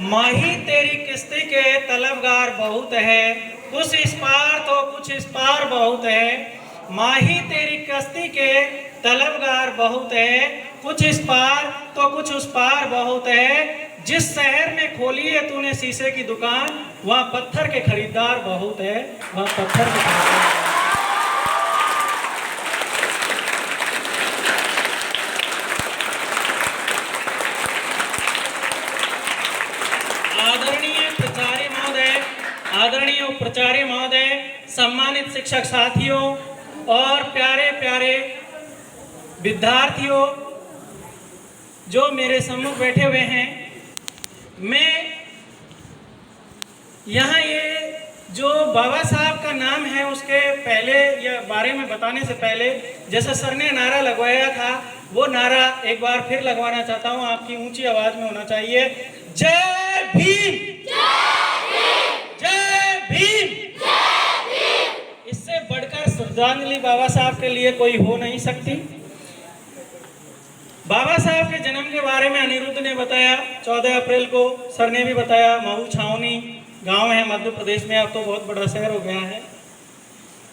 माही तेरी किस्ती के तलबगार बहुत है, कुछ इस पार तो कुछ इस पार बहुत है। माही तेरी किस्ती के तलबगार बहुत है, कुछ इस पार तो कुछ उस पार बहुत है। जिस शहर में खोली है तूने शीशे की दुकान, वहाँ पत्थर के खरीदार बहुत है, वहाँ पत्थर के खरीदार। आदरणीय प्राचार्य महोदय, सम्मानित शिक्षक साथियों और प्यारे प्यारे विद्यार्थियों जो मेरे सम्मुख बैठे हुए हैं, मैं यहाँ ये जो बाबा साहब का नाम है उसके पहले या बारे में बताने से पहले, जैसे सर ने नारा लगवाया था वो नारा एक बार फिर लगवाना चाहता हूँ। आपकी ऊंची आवाज में होना चाहिए, जय भीम, जय भीम। इससे बढ़कर श्रद्धांजलि बाबा साहब के लिए कोई हो नहीं सकती। बाबा साहब के जन्म के बारे में अनिरुद्ध ने बताया, 14 अप्रैल को सर ने भी बताया। महू छावनी गांव है मध्य प्रदेश में, अब तो बहुत बड़ा शहर हो गया है।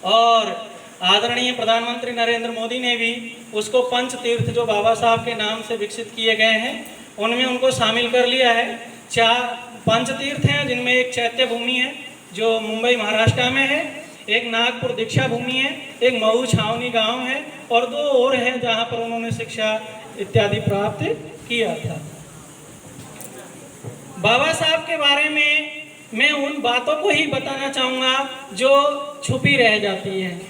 और आदरणीय प्रधानमंत्री नरेंद्र मोदी ने भी उसको पंच तीर्थ जो बाबा साहब के नाम से विकसित किए गए हैं उनमें उनको शामिल कर लिया है। 4 पंच तीर्थ हैं, जिनमें एक चैत्य भूमि है जो मुंबई महाराष्ट्र में है, एक नागपुर दीक्षा भूमि है, एक महू छावनी गांव है और 2 और हैं जहां पर उन्होंने शिक्षा इत्यादि प्राप्त किया था। बाबा साहब के बारे में मैं उन बातों को ही बताना चाहूंगा जो छुपी रह जाती है।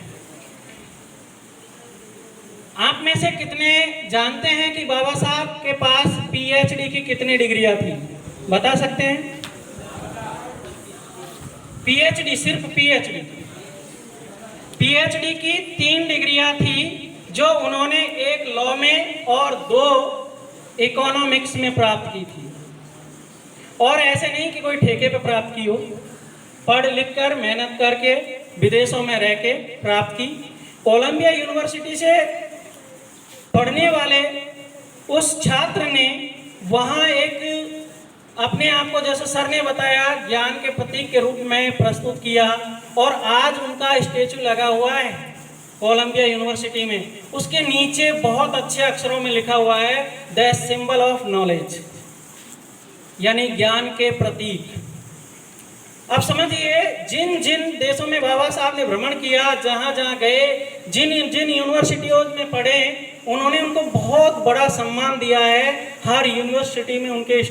आप में से कितने जानते हैं कि बाबा साहब के पास पीएचडी की कितनी डिग्रियां थी? बता सकते हैं? पीएचडी, सिर्फ पीएचडी की 3 डिग्रियां थी जो उन्होंने एक लॉ में और 2 इकोनॉमिक्स में प्राप्त की थी। और ऐसे नहीं कि कोई ठेके पे प्राप्त की हो, पढ़ लिख कर मेहनत करके विदेशों में रह के प्राप्त की। कोलंबिया यूनिवर्सिटी से पढ़ने वाले उस छात्र ने वहाँ एक अपने आप को, जैसे सर ने बताया, ज्ञान के प्रतीक के रूप में प्रस्तुत किया और आज उनका स्टैचू लगा हुआ है कोलंबिया यूनिवर्सिटी में। उसके नीचे बहुत अच्छे अक्षरों में लिखा हुआ है द सिंबल ऑफ नॉलेज, यानी ज्ञान के प्रतीक। अब समझिए, जिन जिन देशों में बाबा साहब ने भ्रमण किया, जहां जहां गए, जिन जिन यूनिवर्सिटियों में पढ़े, उन्होंने उनको बहुत बड़ा सम्मान दिया है। हर यूनिवर्सिटी में उनके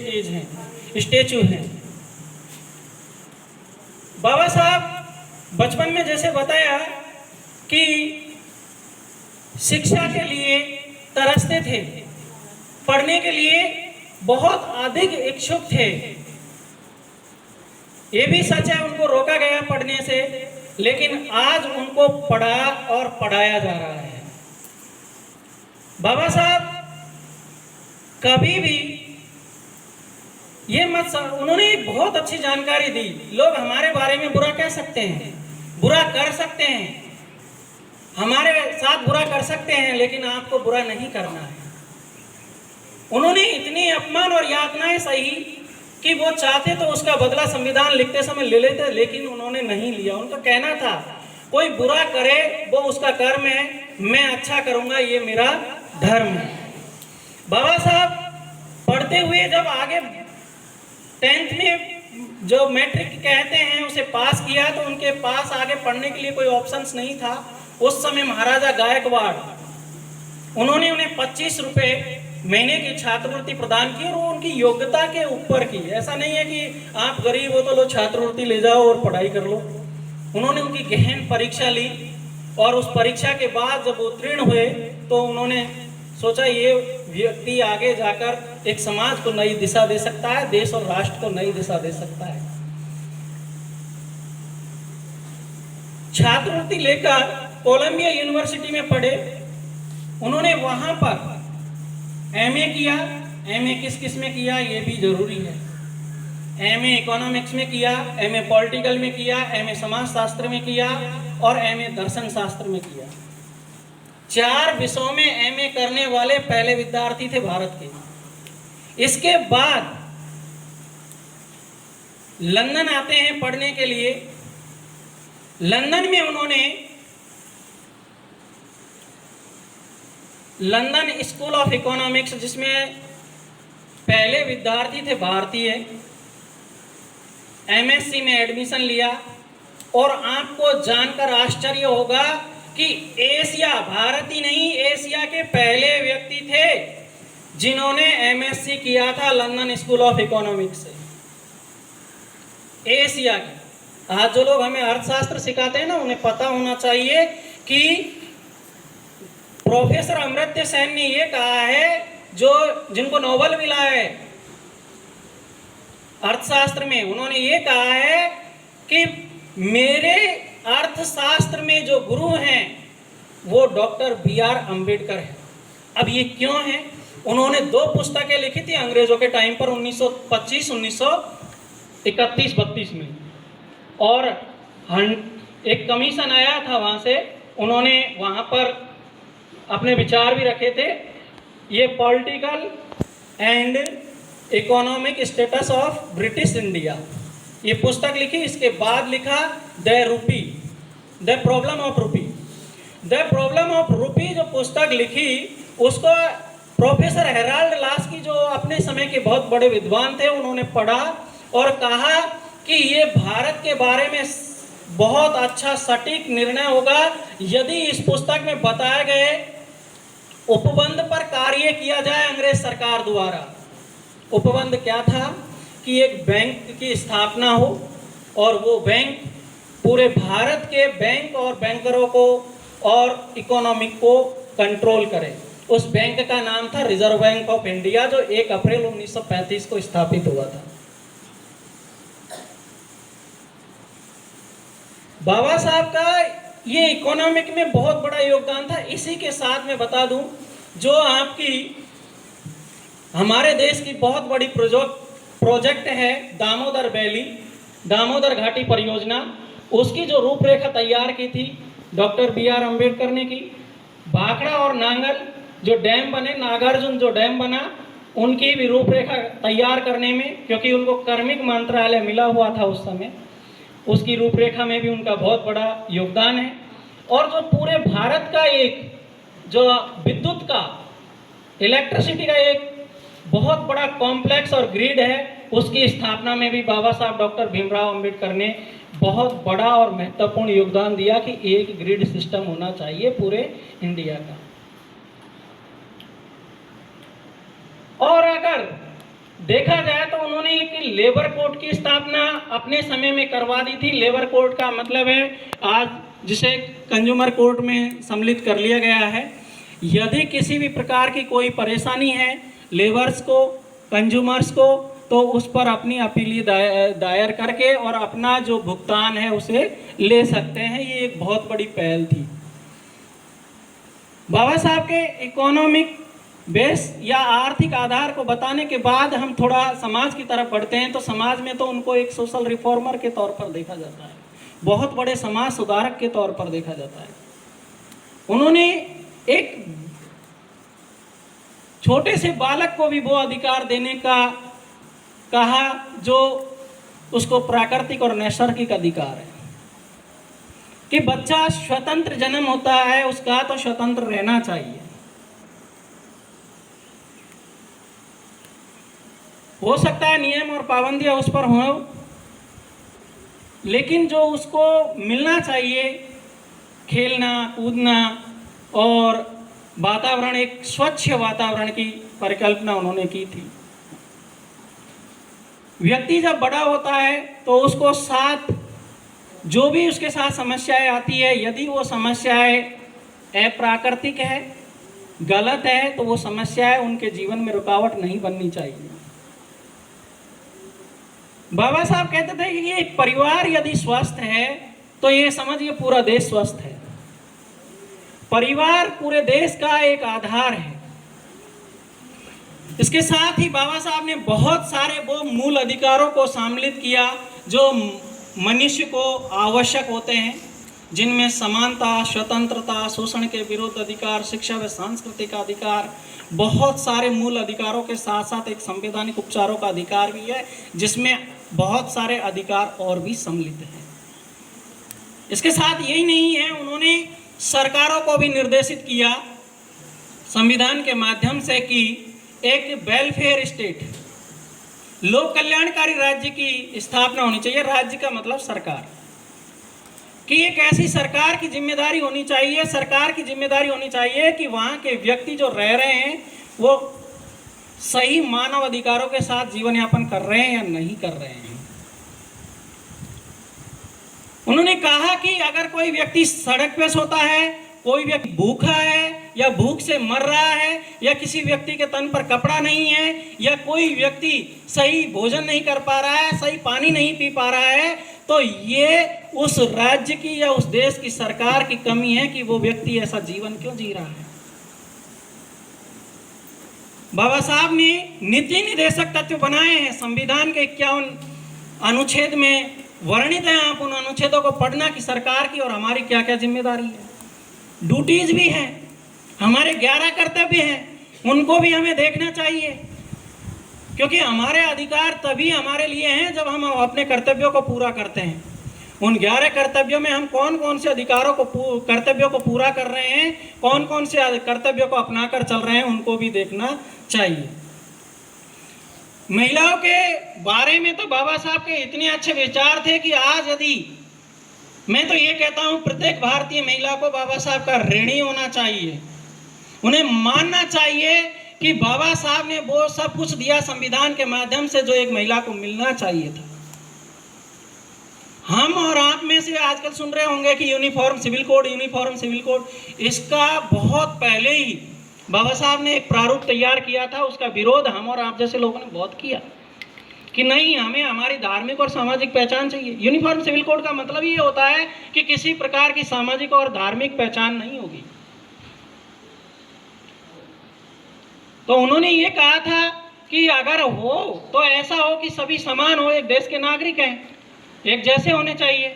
स्टैचू हैं। बाबा साहब बचपन में जैसे बताया कि शिक्षा के लिए तरसते थे, पढ़ने के लिए बहुत अधिक इच्छुक थे। ये भी सच है, उनको रोका गया पढ़ने से, लेकिन आज उनको पढ़ा और पढ़ाया जा रहा है। बाबा साहब कभी भी ये मत, उन्होंने एक बहुत अच्छी जानकारी दी। लोग हमारे बारे में बुरा कह सकते हैं, बुरा कर सकते हैं, हमारे साथ बुरा कर सकते हैं, लेकिन आपको बुरा नहीं करना है। उन्होंने इतनी अपमान और यातनाएं सही कि वो चाहते तो उसका बदला संविधान लिखते समय ले लेते, लेकिन उन्होंने नहीं लिया। उनका कहना था कोई बुरा करे वो उसका कर्म है, मैं अच्छा करूंगा ये मेरा धर्म है। बाबा साहब पढ़ते हुए जब आगे 10th में जो मैट्रिक कहते हैं उसे पास किया, तो उनके पास आगे पढ़ने के लिए कोई ऑप्शंस नहीं था। उस समय महाराजा गायकवाड़, उन्होंने उन्हें 25 रुपए महीने की छात्रवृत्ति प्रदान की और वो उनकी योग्यता के ऊपर की। ऐसा नहीं है कि आप गरीब हो तो लो छात्रवृत्ति ले जाओ और पढ़ाई कर लो। उन्होंने उनकी गहन परीक्षा ली और उस परीक्षा के बाद जब उत्तीर्ण हुए तो उन्होंने सोचा ये व्यक्ति आगे जाकर एक समाज को नई दिशा दे सकता है, देश और राष्ट्र को नई दिशा दे सकता है। छात्रवृत्ति लेकर कोलंबिया यूनिवर्सिटी में पढ़े। उन्होंने वहां पर एमए किया। एमए किस में किया ये भी जरूरी है। एमए इकोनॉमिक्स में किया, एमए पॉलिटिकल में किया, एमए समाज शास्त्र में किया और एमए दर्शन शास्त्र में किया। 4 विषयों में एमए करने वाले पहले विद्यार्थी थे भारत के। इसके बाद लंदन आते हैं पढ़ने के लिए। लंदन में उन्होंने लंदन स्कूल ऑफ इकोनॉमिक्स, जिसमें पहले विद्यार्थी थे भारतीय, एमएससी में एडमिशन लिया। और आपको जानकर आश्चर्य होगा कि एशिया, भारत ही नहीं, एशिया के पहले व्यक्ति थे जिन्होंने एमएससी किया था लंदन स्कूल ऑफ इकोनॉमिक्स से। एशिया के। आज जो लोग हमें अर्थशास्त्र सिखाते हैं ना, उन्हें पता होना चाहिए कि प्रोफेसर अमर्त्य सेन ने ये कहा है, जिनको नोबेल मिला है अर्थशास्त्र में, उन्होंने ये कहा है कि मेरे अर्थशास्त्र में जो गुरु हैं वो डॉक्टर BR अम्बेडकर है। अब ये क्यों है? उन्होंने 2 पुस्तकें लिखी थी अंग्रेजों के टाइम पर 1925, 1931-32 में, और एक कमीशन आया था वहाँ से, उन्होंने वहाँ पर अपने विचार भी रखे थे। ये political and economic status of British India, ये पुस्तक लिखी। इसके बाद लिखा द प्रॉब्लम ऑफ रूपी। द प्रॉब्लम ऑफ रूपी जो पुस्तक लिखी, उसको प्रोफेसर हेराल्ड लास्की, जो अपने समय के बहुत बड़े विद्वान थे, उन्होंने पढ़ा और कहा कि ये भारत के बारे में बहुत अच्छा सटीक निर्णय होगा यदि इस पुस्तक में बताए गए उपबंध पर कार्य किया जाए अंग्रेज सरकार द्वारा। उपबंध क्या था? कि एक बैंक की स्थापना हो और वो बैंक पूरे भारत के बैंक और बैंकरों को और इकोनॉमिक को कंट्रोल करे। उस बैंक का नाम था रिजर्व बैंक ऑफ इंडिया, जो 1 अप्रैल 1935 को स्थापित हुआ था। बाबा साहब का ये इकोनॉमिक में बहुत बड़ा योगदान था। इसी के साथ मैं बता दूं, जो आपकी हमारे देश की बहुत बड़ी प्रोजेक्ट है दामोदर वैली, दामोदर घाटी परियोजना, उसकी जो रूपरेखा तैयार की थी डॉक्टर BR अम्बेडकर ने की। भाखड़ा और नांगल जो डैम बने, नागार्जुन जो डैम बना, उनकी भी रूपरेखा तैयार करने में, क्योंकि उनको कार्मिक मंत्रालय मिला हुआ था उस समय, उसकी रूपरेखा में भी उनका बहुत बड़ा योगदान है। और जो पूरे भारत का एक जो विद्युत का, इलेक्ट्रिसिटी का एक बहुत बड़ा कॉम्प्लेक्स और ग्रिड है, उसकी स्थापना में भी बाबा साहब डॉक्टर भीमराव अंबेडकर ने बहुत बड़ा और महत्वपूर्ण योगदान दिया कि एक ग्रिड सिस्टम होना चाहिए पूरे इंडिया का। और अगर देखा जाए तो उन्होंने एक लेबर कोड की स्थापना अपने समय में करवा दी थी। लेबर कोड का मतलब है आज जिसे कंज्यूमर कोर्ट में सम्मिलित कर लिया गया है। यदि किसी भी प्रकार की कोई परेशानी है लेबर्स को, कंज्यूमर्स को, तो उस पर अपनी अपील दायर करके और अपना जो भुगतान है उसे ले सकते हैं। ये एक बहुत बड़ी पहल थी। बाबा साहब के इकोनॉमिक बेस या आर्थिक आधार को बताने के बाद हम थोड़ा समाज की तरफ बढ़ते हैं। तो समाज में तो उनको एक सोशल रिफॉर्मर के तौर पर देखा जाता है, बहुत बड़े समाज सुधारक के तौर पर देखा जाता है। उन्होंने एक छोटे से बालक को भी वो अधिकार देने का कहा जो उसको प्राकृतिक और नैसर्गिक अधिकार है, कि बच्चा स्वतंत्र जन्म होता है, उसका तो स्वतंत्र रहना चाहिए। हो सकता है नियम और पाबंदियां उस पर हों, लेकिन जो उसको मिलना चाहिए, खेलना कूदना और वातावरण, एक स्वच्छ वातावरण की परिकल्पना उन्होंने की थी। व्यक्ति जब बड़ा होता है तो उसको साथ जो भी उसके साथ समस्याएं आती है, यदि वो समस्याएं अप्राकृतिक है, गलत है, तो वो समस्याएं उनके जीवन में रुकावट नहीं बननी चाहिए। बाबा साहब कहते थे कि ये परिवार यदि स्वस्थ है तो ये समझिए पूरा देश स्वस्थ है। परिवार पूरे देश का एक आधार है। इसके साथ ही बाबा साहब ने बहुत सारे वो मूल अधिकारों को सम्मिलित किया जो मनुष्य को आवश्यक होते हैं, जिनमें समानता, स्वतंत्रता, शोषण के विरुद्ध अधिकार, शिक्षा व सांस्कृतिक अधिकार, बहुत सारे मूल अधिकारों के साथ साथ एक संवैधानिक उपचारों का अधिकार भी है, जिसमें बहुत सारे अधिकार और भी सम्मिलित हैं। इसके साथ यही नहीं है, उन्होंने सरकारों को भी निर्देशित किया संविधान के माध्यम से कि एक वेलफेयर स्टेट, लोक कल्याणकारी राज्य की स्थापना होनी चाहिए। राज्य का मतलब सरकार, कि एक ऐसी सरकार की जिम्मेदारी होनी चाहिए, सरकार की जिम्मेदारी होनी चाहिए कि वहाँ के व्यक्ति जो रह रहे हैं वो सही मानव अधिकारों के साथ जीवन यापन कर रहे हैं या नहीं कर रहे हैं। उन्होंने कहा कि अगर कोई व्यक्ति सड़क पे सोता है, कोई व्यक्ति भूखा है या भूख से मर रहा है, या किसी व्यक्ति के तन पर कपड़ा नहीं है, या कोई व्यक्ति सही भोजन नहीं कर पा रहा है, सही पानी नहीं पी पा रहा है, तो ये उस राज्य की या उस देश की सरकार की कमी है कि वो व्यक्ति ऐसा जीवन क्यों जी रहा है। बाबा साहब ने नीति निर्देशक तत्व बनाए हैं, संविधान के 51 अनुच्छेद में वर्णित है। आप उन अनुच्छेदों को पढ़ना कि सरकार की और हमारी क्या क्या जिम्मेदारी है, ड्यूटीज भी हैं, हमारे 11 कर्तव्य हैं, उनको भी हमें देखना चाहिए, क्योंकि हमारे अधिकार तभी हमारे लिए हैं जब हम अपने कर्तव्यों को पूरा करते हैं। उन 11 कर्तव्यों में हम कौन कौन से कर्तव्यों को पूरा कर रहे हैं, कौन कौन से कर्तव्यों को अपनाकर चल रहे हैं, उनको भी देखना चाहिए। महिलाओं के बारे में तो बाबा साहब के इतने अच्छे विचार थे कि आज यदि मैं तो ये कहता हूं प्रत्येक भारतीय महिला को बाबा साहब का ऋणी होना चाहिए, उन्हें मानना चाहिए कि बाबा साहब ने वो सब कुछ दिया संविधान के माध्यम से जो एक महिला को मिलना चाहिए था। हम और आप में से आजकल सुन रहे होंगे कि यूनिफॉर्म सिविल कोड, इसका बहुत पहले ही बाबा साहब ने एक प्रारूप तैयार किया था। उसका विरोध हम और आप जैसे लोगों ने बहुत किया कि नहीं, हमें हमारी धार्मिक और सामाजिक पहचान चाहिए। यूनिफॉर्म सिविल कोड का मतलब ये होता है कि किसी प्रकार की सामाजिक और धार्मिक पहचान नहीं होगी। तो उन्होंने ये कहा था कि अगर हो तो ऐसा हो कि सभी समान हो, एक देश के नागरिक हैं, एक जैसे होने चाहिए।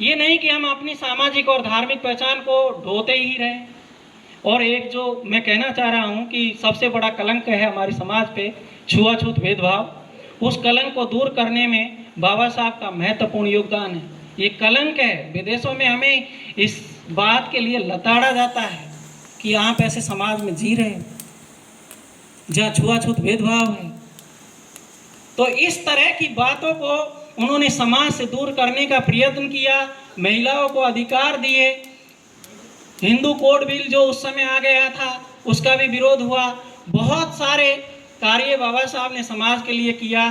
ये नहीं कि हम अपनी सामाजिक और धार्मिक पहचान को ढोते ही रहें। और एक जो मैं कहना चाह रहा हूँ कि सबसे बड़ा कलंक है हमारे समाज पे, छुआछूत भेदभाव, उस कलंक को दूर करने में बाबा साहब का महत्वपूर्ण योगदान है। ये कलंक है, विदेशों में हमें इस बात के लिए लताड़ा जाता है कि आप ऐसे समाज में जी रहे हैं जहाँ छुआछूत भेदभाव है। तो इस तरह की बातों को उन्होंने समाज से दूर करने का प्रयत्न किया, महिलाओं को अधिकार दिए। हिंदू कोड बिल जो उस समय आ गया था उसका भी विरोध हुआ। बहुत सारे कार्य बाबा साहब ने समाज के लिए किया।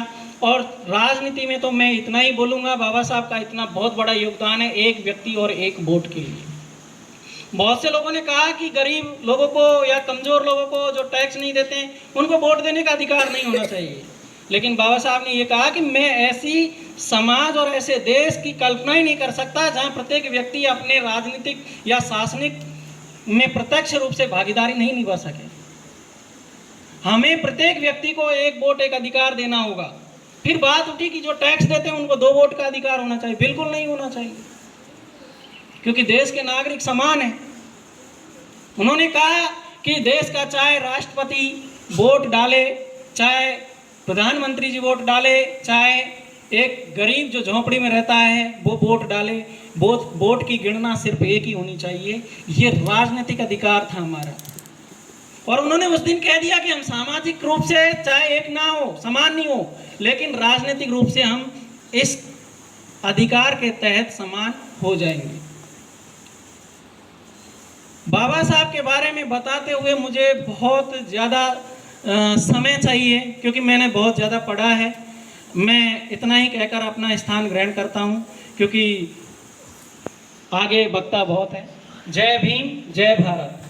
और राजनीति में तो मैं इतना ही बोलूँगा, बाबा साहब का इतना बहुत बड़ा योगदान है एक व्यक्ति और एक वोट के लिए। बहुत से लोगों ने कहा कि गरीब लोगों को या कमज़ोर लोगों को जो टैक्स नहीं देते हैं उनको वोट देने का अधिकार नहीं होना चाहिए, लेकिन बाबा साहब ने ये कहा कि मैं ऐसी समाज और ऐसे देश की कल्पना ही नहीं कर सकता जहां प्रत्येक व्यक्ति अपने राजनीतिक या शासनिक में प्रत्यक्ष रूप से भागीदारी नहीं निभा सके। हमें प्रत्येक व्यक्ति को एक वोट एक अधिकार देना होगा। फिर बात उठी कि जो टैक्स देते हैं उनको 2 वोट का अधिकार होना चाहिए। बिल्कुल नहीं होना चाहिए, क्योंकि देश के नागरिक समान हैं। उन्होंने कहा कि देश का चाहे राष्ट्रपति वोट डाले, चाहे प्रधानमंत्री जी वोट डाले, चाहे एक गरीब जो झोंपड़ी में रहता है वो वोट डाले, वोट की गिनना सिर्फ एक ही होनी चाहिए। ये राजनीतिक अधिकार था हमारा। और उन्होंने उस दिन कह दिया कि हम सामाजिक रूप से चाहे एक ना हो, समान नहीं हो, लेकिन राजनीतिक रूप से हम इस अधिकार के तहत समान हो जाएंगे। बाबा साहब के बारे में बताते हुए मुझे बहुत ज़्यादा समय चाहिए, क्योंकि मैंने बहुत ज़्यादा पढ़ा है। मैं इतना ही कहकर अपना स्थान ग्रहण करता हूँ, क्योंकि आगे वक्ता बहुत है। जय भीम, जय भारत।